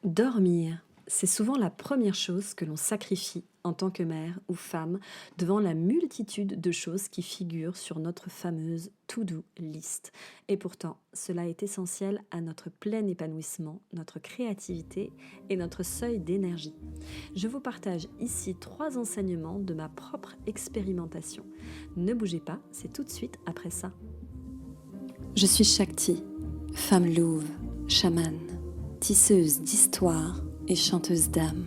Dormir, c'est souvent la première chose que l'on sacrifie en tant que mère ou femme devant la multitude de choses qui figurent sur notre fameuse to-do list. Et pourtant, cela est essentiel à notre plein épanouissement, notre créativité et notre seuil d'énergie. Je vous partage ici 3 enseignements de ma propre expérimentation. Ne bougez pas, c'est tout de suite après ça. Je suis Shakti, femme louve, chamane, tisseuse d'histoire et chanteuse d'âme.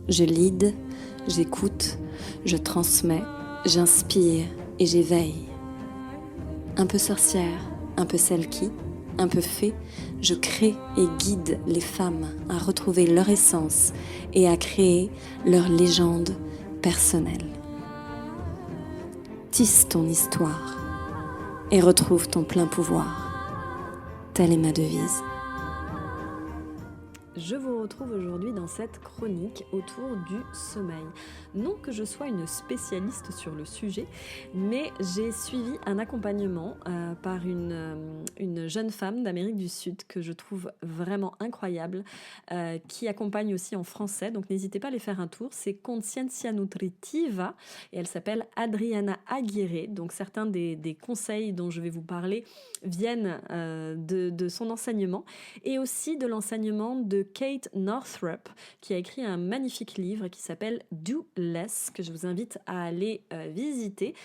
Je lead, j'écoute, je transmets, j'inspire et j'éveille. Un peu sorcière, un peu celle qui, un peu fée, je crée et guide les femmes à retrouver leur essence et à créer leur légende personnelle. Tisse ton histoire et retrouve ton plein pouvoir. Telle est ma devise. Je vous retrouve aujourd'hui dans cette chronique autour du sommeil. Non que je sois une spécialiste sur le sujet, mais j'ai suivi un accompagnement par une jeune femme d'Amérique du Sud que je trouve vraiment incroyable, qui accompagne aussi en français, donc n'hésitez pas à aller faire un tour. C'est Consciencia Nutritiva et elle s'appelle Adriana Aguirre. Donc certains des conseils dont je vais vous parler viennent de son enseignement et aussi de l'enseignement de Kate Northrup, qui a écrit un magnifique livre qui s'appelle Do Less, que je vous invite à aller visiter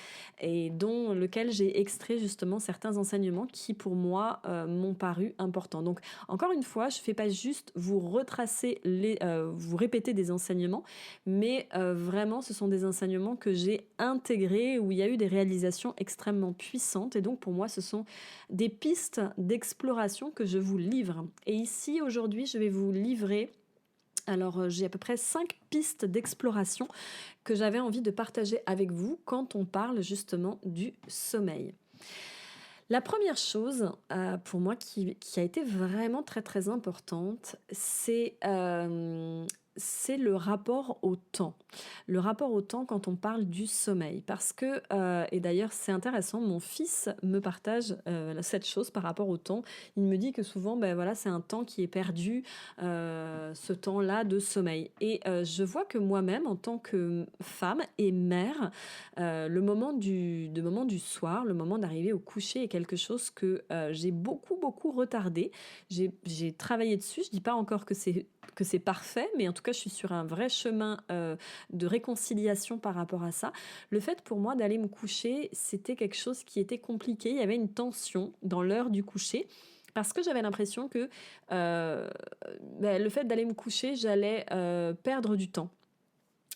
et dont lequel j'ai extrait justement certains enseignements qui pour moi m'ont paru importants. Donc encore une fois, je ne fais pas juste vous retracer vous répéter des enseignements, mais vraiment ce sont des enseignements que j'ai intégrés où il y a eu des réalisations extrêmement puissantes et donc pour moi ce sont des pistes d'exploration que je vous livre. Et ici aujourd'hui je vais vous livrer, alors j'ai à peu près 5 pistes d'exploration que j'avais envie de partager avec vous quand on parle justement du sommeil. La première chose pour moi qui a été vraiment très très importante, c'est le rapport au temps. Le rapport au temps quand on parle du sommeil. Parce que, et d'ailleurs c'est intéressant, mon fils me partage cette chose par rapport au temps. Il me dit que souvent, ben voilà, c'est un temps qui est perdu, ce temps-là de sommeil. Et je vois que moi-même, en tant que femme et mère, le moment du soir, le moment d'arriver au coucher est quelque chose que j'ai beaucoup retardé. J'ai travaillé dessus, je dis pas encore que c'est parfait, mais en tout cas je suis sur un vrai chemin de réconciliation par rapport à ça. Le fait pour moi d'aller me coucher, c'était quelque chose qui était compliqué, il y avait une tension dans l'heure du coucher. Parce que j'avais l'impression que le fait d'aller me coucher, j'allais perdre du temps.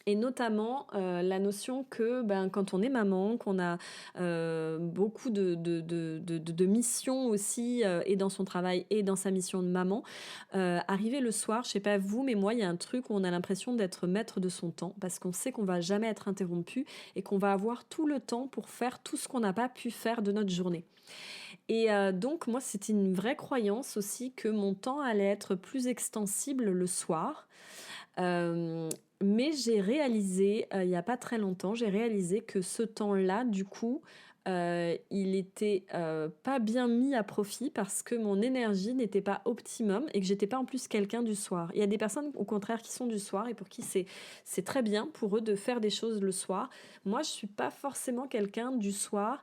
Et notamment la notion que quand on est maman, qu'on a beaucoup de missions aussi, et dans son travail et dans sa mission de maman, arriver le soir, je sais pas vous, mais moi il y a un truc où on a l'impression d'être maître de son temps, parce qu'on sait qu'on va jamais être interrompu et qu'on va avoir tout le temps pour faire tout ce qu'on n'a pas pu faire de notre journée. Et donc moi c'était une vraie croyance aussi que mon temps allait être plus extensible le soir. Euh, mais j'ai réalisé, il n'y a pas très longtemps, j'ai réalisé que ce temps-là, du coup, il était pas bien mis à profit parce que mon énergie n'était pas optimum et que j'étais pas en plus quelqu'un du soir. Il y a des personnes au contraire qui sont du soir et pour qui c'est très bien pour eux de faire des choses le soir. Moi, je suis pas forcément quelqu'un du soir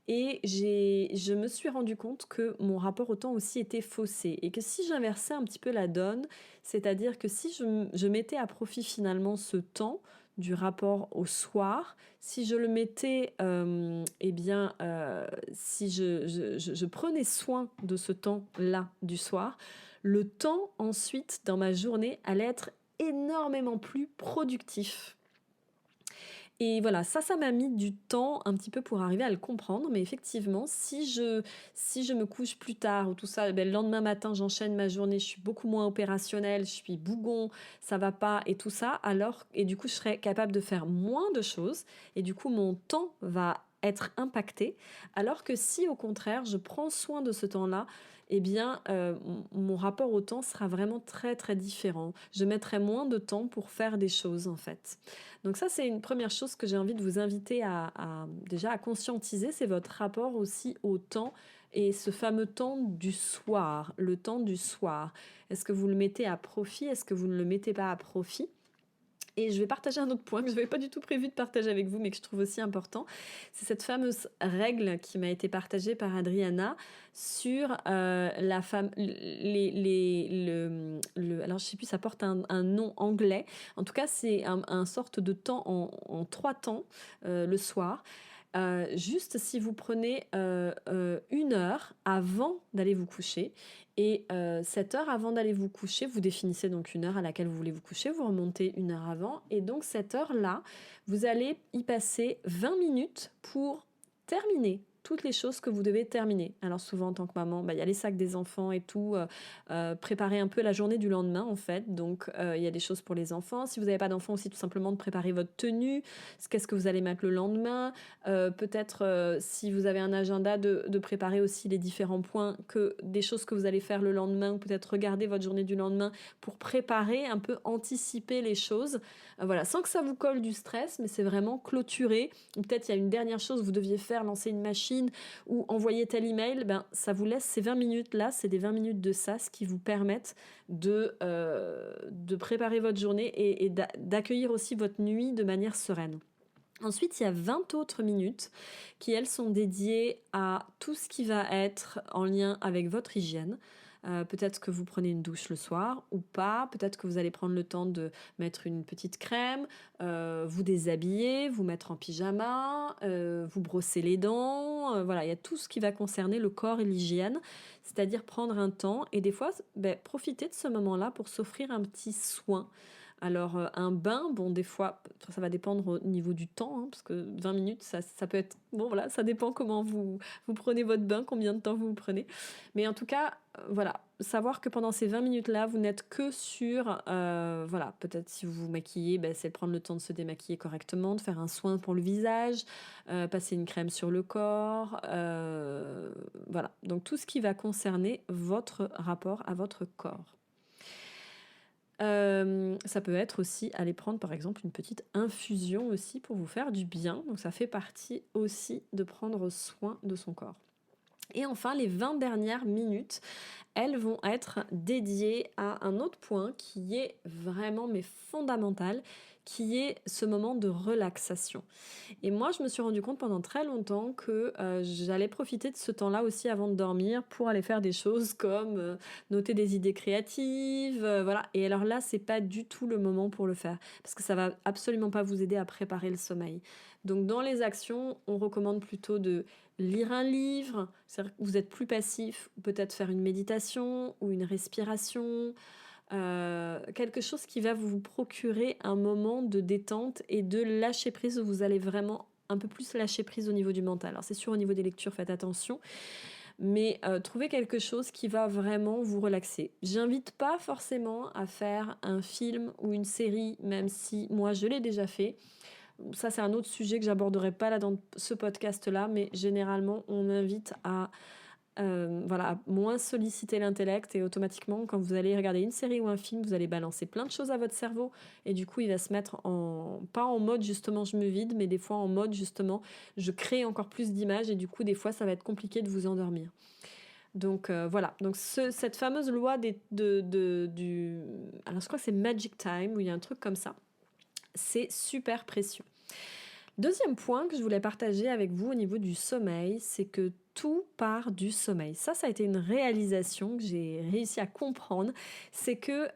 et je me suis rendu compte que mon rapport au temps aussi était faussé et que si j'inversais un petit peu la donne, c'est-à-dire que si je mettais à profit finalement ce temps du rapport au soir, si je le mettais, si je prenais soin de ce temps-là du soir, le temps ensuite dans ma journée allait être énormément plus productif. Et voilà, ça m'a mis du temps un petit peu pour arriver à le comprendre, mais effectivement, si je me couche plus tard ou tout ça, le lendemain matin, j'enchaîne ma journée, je suis beaucoup moins opérationnelle, je suis bougon, ça va pas et tout ça, alors, et du coup, je serai capable de faire moins de choses, et du coup, mon temps va être impacté, alors que si au contraire, je prends soin de ce temps-là, eh bien, mon rapport au temps sera vraiment très très différent. Je mettrai moins de temps pour faire des choses en fait. Donc ça, c'est une première chose que j'ai envie de vous inviter déjà à conscientiser, c'est votre rapport aussi au temps Et ce fameux temps du soir, le temps du soir, est-ce que vous le mettez à profit? Est-ce que vous ne le mettez pas à profit? Et je vais partager un autre point que je n'avais pas du tout prévu de partager avec vous, mais que je trouve aussi important. C'est cette fameuse règle qui m'a été partagée par Adriana sur alors je sais plus, ça porte un nom anglais. En tout cas, c'est un sorte de temps en 3 temps le soir. Juste si vous prenez 1 heure avant d'aller vous coucher et 7 heures avant d'aller vous coucher, vous définissez donc 1 heure à laquelle vous voulez vous coucher, vous remontez 1 heure avant et donc cette heure-là, vous allez y passer 20 minutes pour terminer toutes les choses que vous devez terminer. Alors souvent en tant que maman, il y a les sacs des enfants et tout, préparer un peu la journée du lendemain en fait. Donc il y a des choses pour les enfants. Si vous n'avez pas d'enfants aussi, tout simplement de préparer votre tenue, qu'est-ce que vous allez mettre le lendemain, peut-être si vous avez un agenda de préparer aussi les différents points, des choses que vous allez faire le lendemain, ou peut-être regarder votre journée du lendemain pour préparer, un peu anticiper les choses. Voilà, sans que ça vous colle du stress, mais c'est vraiment clôturer. Ou peut-être il y a une dernière chose que vous deviez faire, lancer une machine ou envoyer tel email, ça vous laisse ces 20 minutes-là, c'est des 20 minutes de SAS qui vous permettent de préparer votre journée et d'accueillir aussi votre nuit de manière sereine. Ensuite, il y a 20 autres minutes qui, elles, sont dédiées à tout ce qui va être en lien avec votre hygiène. Peut-être que vous prenez une douche le soir ou pas. Peut-être que vous allez prendre le temps de mettre une petite crème, vous déshabiller, vous mettre en pyjama, vous brosser les dents. Voilà, il y a tout ce qui va concerner le corps et l'hygiène. C'est-à-dire prendre un temps et des fois, profiter de ce moment-là pour s'offrir un petit soin. Alors, un bain, bon, des fois, ça va dépendre au niveau du temps, hein, parce que 20 minutes, ça peut être... Bon, voilà, ça dépend comment vous prenez votre bain, combien de temps vous prenez. Mais en tout cas, voilà, savoir que pendant ces 20 minutes-là, vous n'êtes que sur... voilà, peut-être si vous vous maquillez, c'est prendre le temps de se démaquiller correctement, de faire un soin pour le visage, passer une crème sur le corps. Voilà, donc tout ce qui va concerner votre rapport à votre corps. Ça peut être aussi aller prendre par exemple une petite infusion aussi pour vous faire du bien. Donc ça fait partie aussi de prendre soin de son corps. Et enfin, les 20 dernières minutes, elles vont être dédiées à un autre point qui est vraiment mais fondamental, qui est ce moment de relaxation. Et moi, je me suis rendu compte pendant très longtemps que j'allais profiter de ce temps-là aussi avant de dormir pour aller faire des choses comme noter des idées créatives, voilà. Et alors là, c'est pas du tout le moment pour le faire parce que ça va absolument pas vous aider à préparer le sommeil. Donc dans les actions, on recommande plutôt de lire un livre, c'est-à-dire que vous êtes plus passif, ou peut-être faire une méditation ou une respiration, quelque chose qui va vous procurer un moment de détente et de lâcher prise où vous allez vraiment un peu plus lâcher prise au niveau du mental. Alors c'est sûr, au niveau des lectures, faites attention, mais trouvez quelque chose qui va vraiment vous relaxer. J'invite pas forcément à faire un film ou une série, même si moi je l'ai déjà fait. Ça, c'est un autre sujet que j'aborderai pas là dans ce podcast-là, mais généralement, on invite à moins solliciter l'intellect et automatiquement, quand vous allez regarder une série ou un film, vous allez balancer plein de choses à votre cerveau et du coup, il va se mettre pas en mode justement je me vide, mais des fois en mode justement je crée encore plus d'images et du coup, des fois, ça va être compliqué de vous endormir. Donc voilà, donc cette fameuse loi alors je crois que c'est Magic Time, où il y a un truc comme ça. C'est super précieux. Deuxième point que je voulais partager avec vous au niveau du sommeil, c'est que tout part du sommeil. Ça a été une réalisation que j'ai réussi à comprendre. C'est que,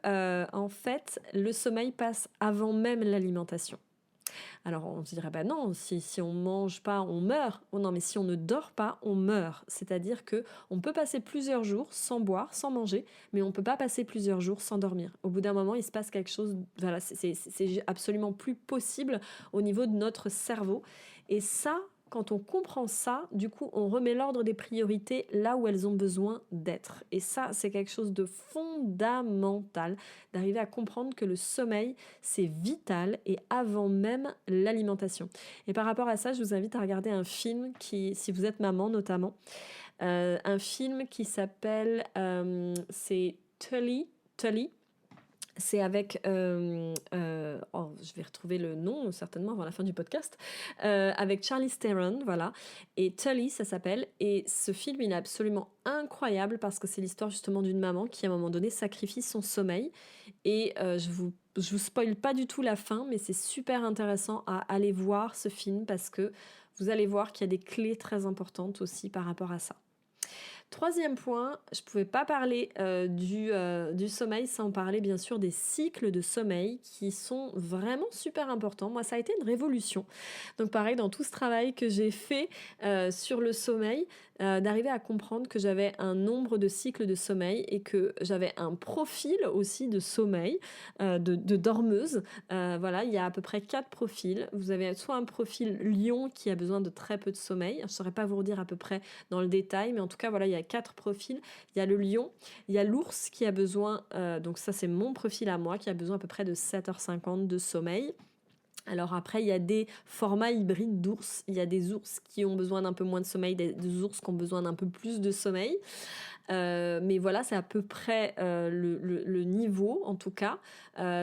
en fait, le sommeil passe avant même l'alimentation. Alors on se dirait, non, si on mange pas, on meurt. Oh non, mais si on ne dort pas, on meurt. C'est-à-dire que on peut passer plusieurs jours sans boire, sans manger, mais on peut pas passer plusieurs jours sans dormir. Au bout d'un moment, il se passe quelque chose, voilà, c'est absolument plus possible au niveau de notre cerveau. Et ça, quand on comprend ça, du coup, on remet l'ordre des priorités là où elles ont besoin d'être. Et ça, c'est quelque chose de fondamental, d'arriver à comprendre que le sommeil, c'est vital et avant même l'alimentation. Et par rapport à ça, je vous invite à regarder un film qui, si vous êtes maman notamment, un film qui s'appelle, c'est Tully. C'est avec, oh, je vais retrouver le nom certainement avant la fin du podcast, avec Charlize Theron, voilà, et Tully, ça s'appelle. Et ce film, il est absolument incroyable parce que c'est l'histoire justement d'une maman qui, à un moment donné, sacrifie son sommeil. Et je vous spoil pas du tout la fin, mais c'est super intéressant à aller voir ce film parce que vous allez voir qu'il y a des clés très importantes aussi par rapport à ça. Troisième point, je ne pouvais pas parler du sommeil sans parler bien sûr des cycles de sommeil qui sont vraiment super importants. Moi, ça a été une révolution. Donc pareil, dans tout ce travail que j'ai fait sur le sommeil, d'arriver à comprendre que j'avais un nombre de cycles de sommeil et que j'avais un profil aussi de sommeil, de dormeuse. Voilà, il y a à peu près 4 profils. Vous avez soit un profil lion qui a besoin de très peu de sommeil. Je ne saurais pas vous redire à peu près dans le détail, mais en tout cas, voilà, il y a 4 profils. Il y a le lion, il y a l'ours qui a besoin, donc ça c'est mon profil à moi, qui a besoin à peu près de 7h50 de sommeil. Alors après, il y a des formats hybrides d'ours. Il y a des ours qui ont besoin d'un peu moins de sommeil, des ours qui ont besoin d'un peu plus de sommeil. Mais voilà, c'est à peu près le niveau en tout cas.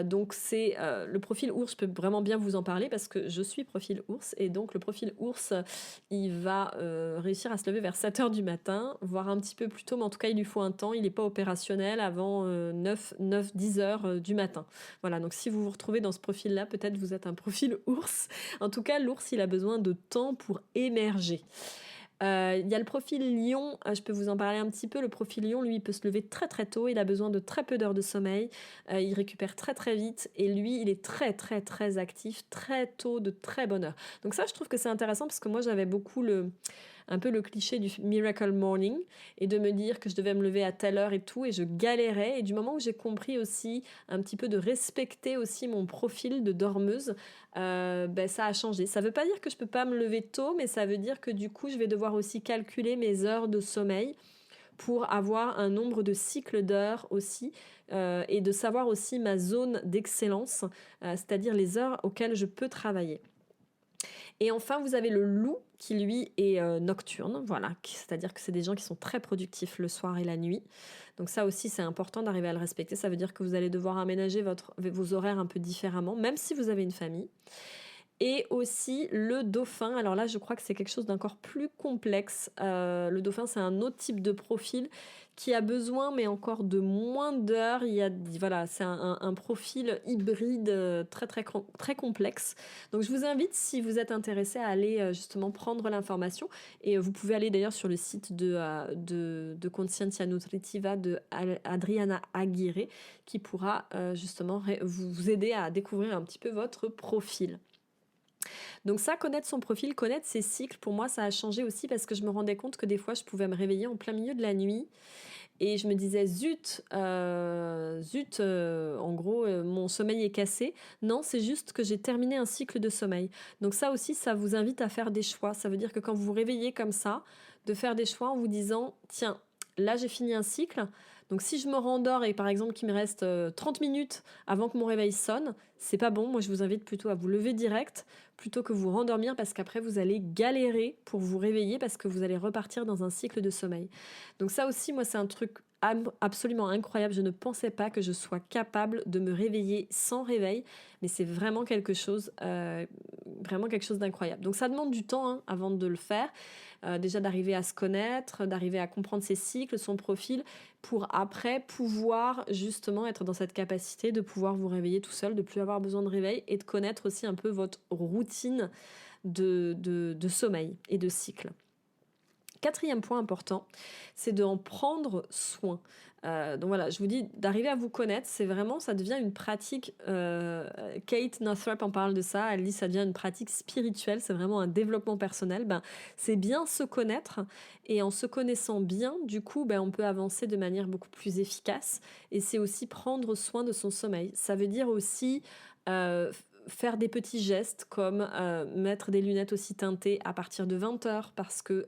Donc c'est le profil ours, je peux vraiment bien vous en parler parce que je suis profil ours. Et donc le profil ours, il va réussir à se lever vers 7h du matin, voire un petit peu plus tôt, mais en tout cas il lui faut un temps. Il n'est pas opérationnel avant 9-10 heures du matin. Voilà, donc si vous vous retrouvez dans ce profil-là, peut-être vous êtes un profil ours. En tout cas, l'ours, il a besoin de temps pour émerger. Il y a le profil lion, je peux vous en parler un petit peu. Le profil lion, lui, il peut se lever très très tôt, il a besoin de très peu d'heures de sommeil, il récupère très très vite et lui, il est très très très actif, très tôt, de très bonne heure. Donc ça, je trouve que c'est intéressant parce que moi, j'avais beaucoup un peu le cliché du miracle morning et de me dire que je devais me lever à telle heure et tout, et je galérais. Et du moment où j'ai compris aussi un petit peu de respecter aussi mon profil de dormeuse, ben ça a changé. Ça veut pas dire que je peux pas me lever tôt, mais ça veut dire que du coup je vais devoir aussi calculer mes heures de sommeil pour avoir un nombre de cycles d'heures aussi, et de savoir aussi ma zone d'excellence, c'est-à-dire les heures auxquelles je peux travailler. Et enfin, vous avez le loup qui, lui, est nocturne. Voilà, c'est-à-dire que c'est des gens qui sont très productifs le soir et la nuit. Donc ça aussi, c'est important d'arriver à le respecter. Ça veut dire que vous allez devoir aménager vos horaires un peu différemment, même si vous avez une famille. Et aussi le dauphin. Alors là, je crois que c'est quelque chose d'encore plus complexe. Le dauphin, c'est un autre type de profil qui a besoin, mais encore de moins d'heures. Voilà, c'est un profil hybride très, très, très complexe. Donc je vous invite, si vous êtes intéressé, à aller justement prendre l'information. Et vous pouvez aller d'ailleurs sur le site de Conscientia Nutritiva de Adriana Aguirre, qui pourra justement vous aider à découvrir un petit peu votre profil. Donc ça, connaître son profil, connaître ses cycles, pour moi, ça a changé aussi parce que je me rendais compte que des fois, je pouvais me réveiller en plein milieu de la nuit et je me disais, zut, en gros, mon sommeil est cassé. Non, c'est juste que j'ai terminé un cycle de sommeil. Donc ça aussi, ça vous invite à faire des choix. Ça veut dire que quand vous vous réveillez comme ça, de faire des choix en vous disant, tiens, là, j'ai fini un cycle. Donc si je me rendors et par exemple qu'il me reste 30 minutes avant que mon réveil sonne, c'est pas bon. Moi, je vous invite plutôt à vous lever direct plutôt que vous rendormir parce qu'après, vous allez galérer pour vous réveiller parce que vous allez repartir dans un cycle de sommeil. Donc ça aussi, moi, c'est un truc absolument incroyable. Je ne pensais pas que je sois capable de me réveiller sans réveil, mais c'est vraiment quelque chose d'incroyable. Donc ça demande du temps avant de le faire. Déjà d'arriver à se connaître, d'arriver à comprendre ses cycles, son profil, pour après pouvoir justement être dans cette capacité de pouvoir vous réveiller tout seul, de plus avoir besoin de réveil et de connaître aussi un peu votre routine de sommeil et de cycle. Quatrième point important, c'est d'en prendre soin. Donc voilà, je vous dis, d'arriver à vous connaître, c'est vraiment, ça devient une pratique, Kate Northrup en parle de ça, elle dit ça devient une pratique spirituelle, c'est vraiment un développement personnel. C'est bien se connaître, et en se connaissant bien, du coup, on peut avancer de manière beaucoup plus efficace, et c'est aussi prendre soin de son sommeil. Ça veut dire aussi faire des petits gestes comme mettre des lunettes aussi teintées à partir de 20h parce que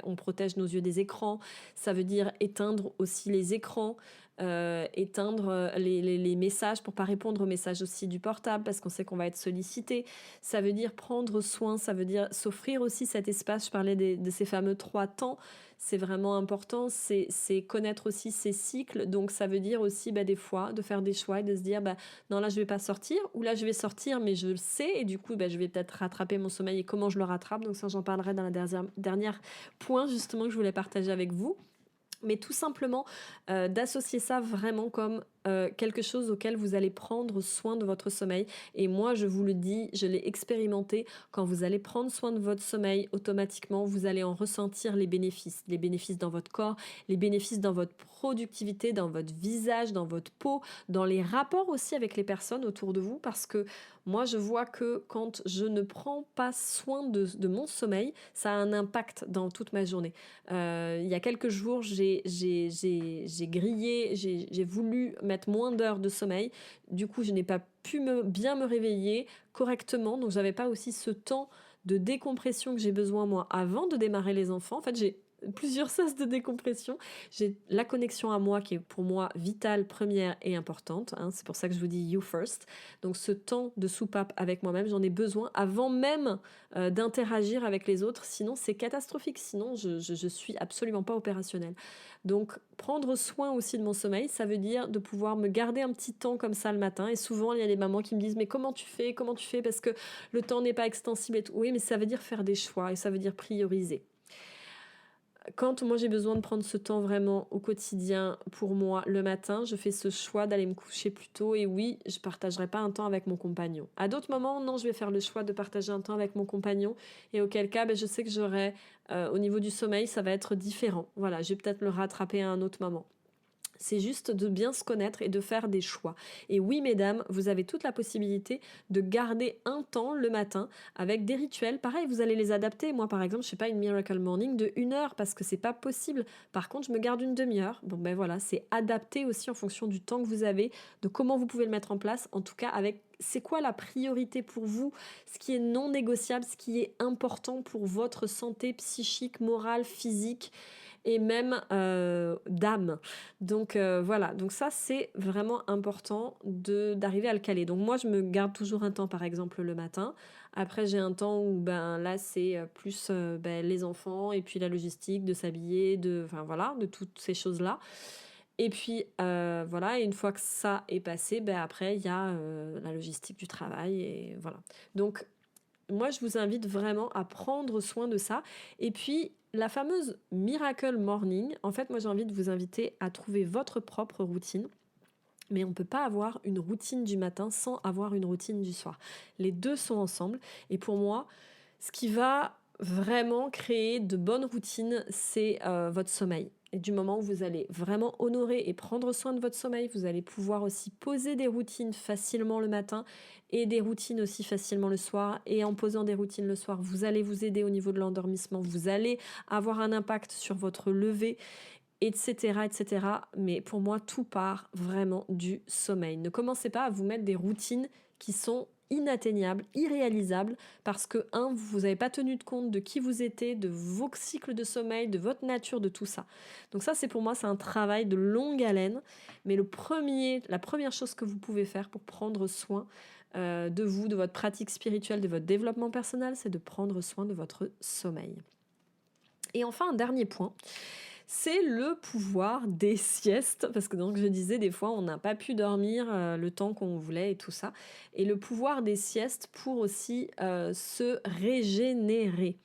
on protège nos yeux des écrans. Ça veut dire éteindre aussi les écrans. éteindre les messages pour pas répondre aux messages aussi du portable parce qu'on sait qu'on va être sollicité. Ça veut dire prendre soin, ça veut dire s'offrir aussi cet espace. Je parlais de ces fameux 3 temps. C'est vraiment important, c'est connaître aussi ses cycles. Donc ça veut dire aussi des fois de faire des choix et de se dire non là je vais pas sortir ou là je vais sortir mais je le sais et du coup je vais peut-être rattraper mon sommeil et comment je le rattrape. Donc ça j'en parlerai dans la dernière point justement que je voulais partager avec vous. Mais tout simplement d'associer ça vraiment comme quelque chose auquel vous allez prendre soin de votre sommeil. Et moi, je vous le dis, je l'ai expérimenté, quand vous allez prendre soin de votre sommeil, automatiquement, vous allez en ressentir les bénéfices. Les bénéfices dans votre corps, les bénéfices dans votre productivité, dans votre visage, dans votre peau, dans les rapports aussi avec les personnes autour de vous. Parce que moi, je vois que quand je ne prends pas soin de mon sommeil, ça a un impact dans toute ma journée. Il y a quelques jours, j'ai grillé, j'ai voulu mettre moins d'heures de sommeil. Du coup, je n'ai pas pu bien me réveiller correctement. Donc, j'avais pas aussi ce temps de décompression que j'ai besoin, moi, avant de démarrer les enfants. En fait, j'ai plusieurs sas de décompression. J'ai la connexion à moi qui est pour moi vitale, première et importante. C'est pour ça que je vous dis you first. Donc ce temps de soupape avec moi-même, j'en ai besoin avant même d'interagir avec les autres. Sinon, c'est catastrophique. Sinon, je suis absolument pas opérationnelle. Donc prendre soin aussi de mon sommeil, ça veut dire de pouvoir me garder un petit temps comme ça le matin. Et souvent, il y a des mamans qui me disent mais comment tu fais parce que le temps n'est pas extensible et tout. Oui, mais ça veut dire faire des choix et ça veut dire prioriser. Quand moi j'ai besoin de prendre ce temps vraiment au quotidien pour moi le matin, je fais ce choix d'aller me coucher plus tôt et oui, je partagerai pas un temps avec mon compagnon. À d'autres moments, non, je vais faire le choix de partager un temps avec mon compagnon et auquel cas, je sais que j'aurai, au niveau du sommeil, ça va être différent. Voilà, je vais peut-être le rattraper à un autre moment. C'est juste de bien se connaître et de faire des choix. Et oui, mesdames, vous avez toute la possibilité de garder un temps le matin avec des rituels. Pareil, vous allez les adapter. Moi, par exemple, je ne fais pas une Miracle Morning de 1 heure parce que c'est pas possible. Par contre, je me garde une demi-heure. Bon, voilà, c'est adapté aussi en fonction du temps que vous avez, de comment vous pouvez le mettre en place. En tout cas, avec c'est quoi la priorité pour vous, ce qui est non négociable, ce qui est important pour votre santé psychique, morale, physique et même d'âme. Donc voilà, donc ça c'est vraiment important d'arriver à le caler. Donc moi je me garde toujours un temps par exemple le matin. Après j'ai un temps où là c'est plus les enfants et puis la logistique de s'habiller, enfin voilà, de toutes ces choses-là. Et puis voilà, et une fois que ça est passé, après il y a la logistique du travail et voilà. Donc moi, je vous invite vraiment à prendre soin de ça. Et puis, la fameuse Miracle Morning, en fait, moi, j'ai envie de vous inviter à trouver votre propre routine. Mais on ne peut pas avoir une routine du matin sans avoir une routine du soir. Les deux sont ensemble. Et pour moi, ce qui va vraiment créer de bonnes routines, c'est votre sommeil. Et du moment où vous allez vraiment honorer et prendre soin de votre sommeil, vous allez pouvoir aussi poser des routines facilement le matin et des routines aussi facilement le soir. Et en posant des routines le soir, vous allez vous aider au niveau de l'endormissement, vous allez avoir un impact sur votre lever, etc., etc. Mais pour moi, tout part vraiment du sommeil. Ne commencez pas à vous mettre des routines qui sont inatteignables, irréalisables, parce que, vous n'avez pas tenu de compte de qui vous étiez, de vos cycles de sommeil, de votre nature, de tout ça. Donc ça, c'est pour moi, c'est un travail de longue haleine. Mais la première chose que vous pouvez faire pour prendre soin de vous, de votre pratique spirituelle, de votre développement personnel, c'est de prendre soin de votre sommeil. Et enfin, un dernier point, c'est le pouvoir des siestes, parce que donc je disais des fois on n'a pas pu dormir le temps qu'on voulait et tout ça, et le pouvoir des siestes pour aussi se régénérer.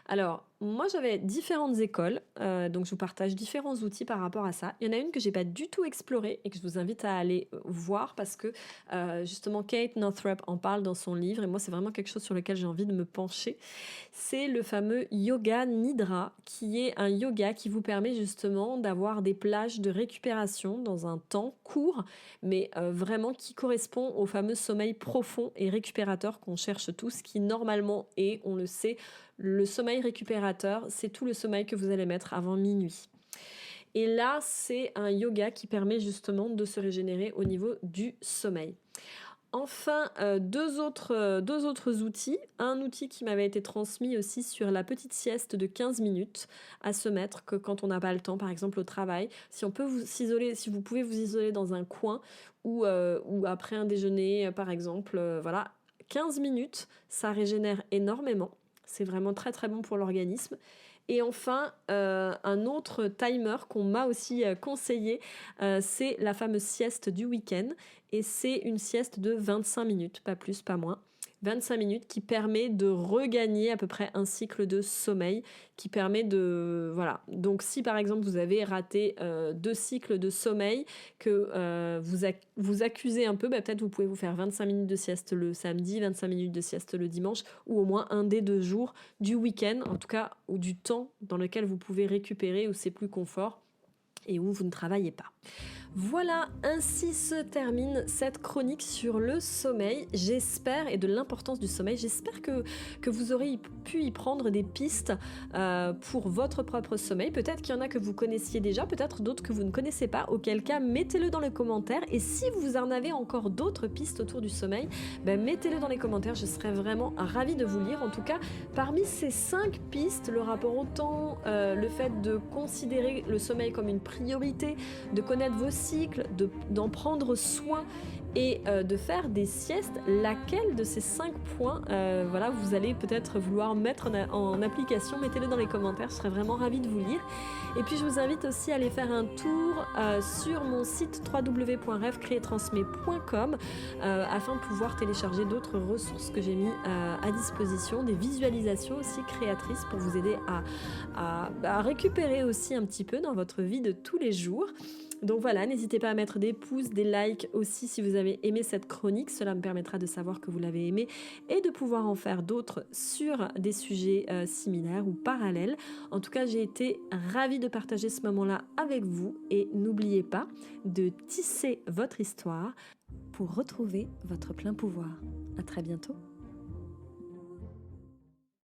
Alors, moi j'avais différentes écoles, donc je vous partage différents outils par rapport à ça. Il y en a une que j'ai pas du tout explorée et que je vous invite à aller voir parce que justement Kate Northrup en parle dans son livre et moi c'est vraiment quelque chose sur lequel j'ai envie de me pencher. C'est le fameux Yoga Nidra qui est un yoga qui vous permet justement d'avoir des plages de récupération dans un temps court mais vraiment qui correspond au fameux sommeil profond et récupérateur qu'on cherche tous qui normalement est, on le sait, le sommeil récupérateur, c'est tout le sommeil que vous allez mettre avant minuit. Et là, c'est un yoga qui permet justement de se régénérer au niveau du sommeil. Enfin, deux autres outils. Un outil qui m'avait été transmis aussi sur la petite sieste de 15 minutes à se mettre que quand on n'a pas le temps, par exemple au travail. Si on peut s'isoler, si vous pouvez vous isoler dans un coin ou après un déjeuner, par exemple, voilà, 15 minutes, ça régénère énormément. C'est vraiment très très bon pour l'organisme. Et enfin, un autre timer qu'on m'a aussi conseillé, c'est la fameuse sieste du week-end. Et c'est une sieste de 25 minutes, pas plus, pas moins. 25 minutes qui permet de regagner à peu près un cycle de sommeil, qui permet de... Voilà. Donc si par exemple vous avez raté 2 cycles de sommeil, que vous accusez un peu, peut-être vous pouvez vous faire 25 minutes de sieste le samedi, 25 minutes de sieste le dimanche, ou au moins un des 2 jours du week-end, en tout cas, ou du temps dans lequel vous pouvez récupérer, où c'est plus confort et où vous ne travaillez pas. Voilà, ainsi se termine cette chronique sur le sommeil, j'espère, et de l'importance du sommeil. J'espère que vous aurez pu y prendre des pistes pour votre propre sommeil. Peut-être qu'il y en a que vous connaissiez déjà, peut-être d'autres que vous ne connaissez pas, auquel cas mettez-le dans les commentaires. Et si vous en avez encore d'autres pistes autour du sommeil, mettez-les dans les commentaires, je serais vraiment ravie de vous lire. En tout cas, parmi ces 5 pistes, le rapport au temps, le fait de considérer le sommeil comme une priorité, de connaître vos cycle, d'en prendre soin et de faire des siestes, laquelle de ces 5 points voilà, vous allez peut-être vouloir mettre en application, mettez-le dans les commentaires, je serais vraiment ravie de vous lire. Et puis je vous invite aussi à aller faire un tour sur mon site www.rêvecréetransmet.com afin de pouvoir télécharger d'autres ressources que j'ai mis à disposition, des visualisations aussi créatrices pour vous aider à récupérer aussi un petit peu dans votre vie de tous les jours. Donc voilà, n'hésitez pas à mettre des pouces, des likes aussi si vous avez aimé cette chronique. Cela me permettra de savoir que vous l'avez aimé et de pouvoir en faire d'autres sur des sujets similaires ou parallèles. En tout cas, j'ai été ravie de partager ce moment-là avec vous et n'oubliez pas de tisser votre histoire pour retrouver votre plein pouvoir. À très bientôt.